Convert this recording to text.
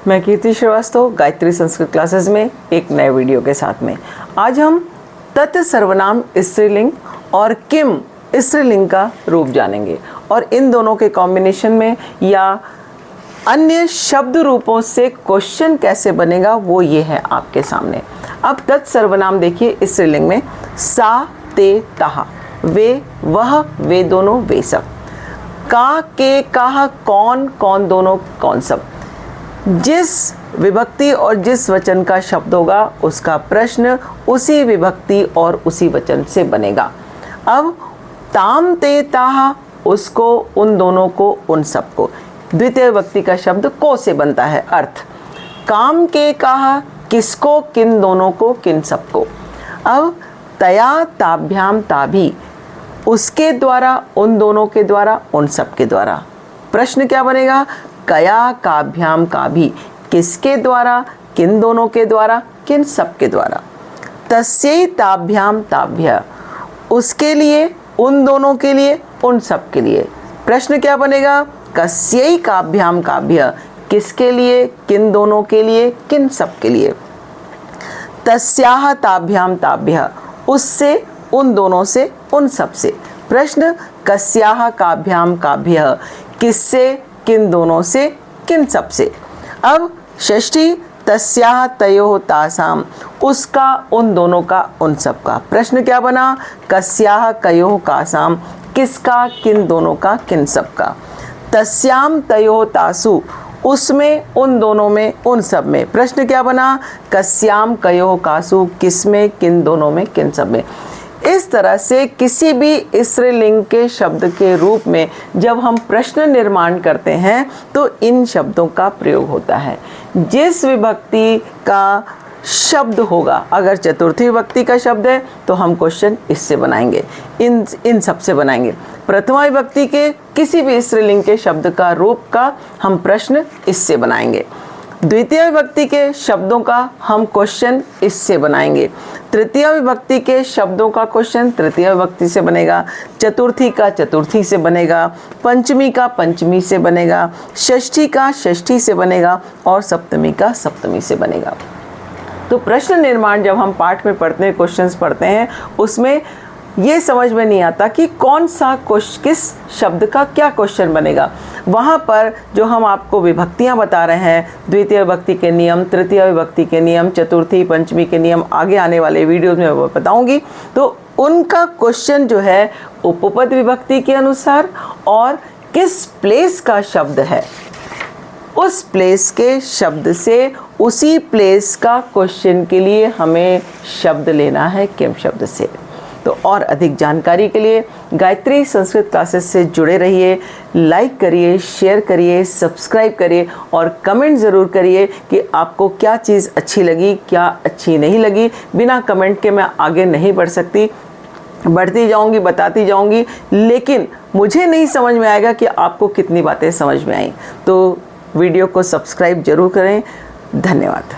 मैं कीर्ति श्रीवास्तव गायत्री संस्कृत क्लासेस में एक नए वीडियो के साथ में आज हम तत् सर्वनाम स्त्रीलिंग और किम स्त्रीलिंग का रूप जानेंगे और इन दोनों के कॉम्बिनेशन में या अन्य शब्द रूपों से क्वेश्चन कैसे बनेगा वो ये है आपके सामने। अब तत् सर्वनाम देखिए स्त्रीलिंग में सा, ते, ताहा, वे, वह, वे दोनों, वे सब, का, के, काह, कौन, कौन दोनों, कौन सब। जिस विभक्ति और जिस वचन का शब्द होगा उसका प्रश्न उसी विभक्ति और उसी वचन से बनेगा। अब ताम, ते, ताहा, उसको, उन दोनों को, उन सबको। द्वितीय विभक्ति का शब्द को से बनता है अर्थ। काम, के, काहा, किसको, किन दोनों को, किन सबको। अब तया, ताभ्याम, ताभी, उसके द्वारा, उन दोनों के द्वारा, उन सब के द्वारा। प्रश्न क्या बनेगा? कया, काभ्याम, काभी, किसके द्वारा, किन दोनों के द्वारा, किन सब के द्वारा। तस्यै, ताभ्याम, ताभ्य, उसके लिए, उन दोनों के लिए, उन सब के लिए। प्रश्न क्या बनेगा? कस्यै, काभ्याम, काभ्य, किसके लिए, किन दोनों के लिए, किन सब के लिए। तस्याः, ताभ्याम, ताभ्य, उससे, उन दोनों से, उन सब से। प्रश्न कस्याः, काभ्याम, काभ्य, किससे, किन दोनों से, किन सब से। अब षष्ठी तस्याः, तयोः, तासाम, उसका, उन दोनों का, उन सब का। प्रश्न क्या बना? कस्याः, कयोः, कासाम, किसका, किन दोनों का, किन सब का। तस्याम, तयोः, तासु, उसमें, उन दोनों में, उन सब में। प्रश्न क्या बना? कस्याम, कयोः, कासु, किसमें, किन दोनों में, किन सब में। इस तरह से किसी भी स्त्रीलिंग के शब्द के रूप में जब हम प्रश्न निर्माण करते हैं तो इन शब्दों का प्रयोग होता है। जिस विभक्ति का शब्द होगा, अगर चतुर्थी विभक्ति का शब्द है तो हम क्वेश्चन इससे बनाएंगे, इन सब से बनाएंगे। प्रथमा विभक्ति के किसी भी स्त्रीलिंग के शब्द का रूप का हम प्रश्न इससे बनाएंगे। द्वितीय विभक्ति के शब्दों का हम क्वेश्चन इससे बनाएंगे। तृतीय विभक्ति के शब्दों का क्वेश्चन तृतीय विभक्ति से बनेगा। चतुर्थी का चतुर्थी से बनेगा। पंचमी का पंचमी से बनेगा। षष्ठी का षष्ठी से बनेगा और सप्तमी का सप्तमी से बनेगा। तो प्रश्न निर्माण जब हम पाठ में पढ़ते हैं, क्वेश्चंस पढ़ते हैं, उसमें ये समझ में नहीं आता कि कौन सा किस शब्द का क्या क्वेश्चन बनेगा। वहाँ पर जो हम आपको विभक्तियाँ बता रहे हैं, द्वितीय विभक्ति के नियम, तृतीय विभक्ति के नियम, चतुर्थी पंचमी के नियम आगे आने वाले वीडियोज़ में मैं बताऊँगी। तो उनका क्वेश्चन जो है उपपद विभक्ति के अनुसार और किस प्लेस का शब्द है, उस प्लेस के शब्द से उसी प्लेस का क्वेश्चन के लिए हमें शब्द लेना है किम शब्द से। तो और अधिक जानकारी के लिए गायत्री संस्कृत क्लासेस से जुड़े रहिए। लाइक करिए, शेयर करिए, सब्सक्राइब करिए और कमेंट ज़रूर करिए कि आपको क्या चीज़ अच्छी लगी, क्या अच्छी नहीं लगी। बिना कमेंट के मैं आगे नहीं बढ़ सकती। बढ़ती जाऊंगी, बताती जाऊंगी, लेकिन मुझे नहीं समझ में आएगा कि आपको कितनी बातें समझ में आई। तो वीडियो को सब्सक्राइब ज़रूर करें। धन्यवाद।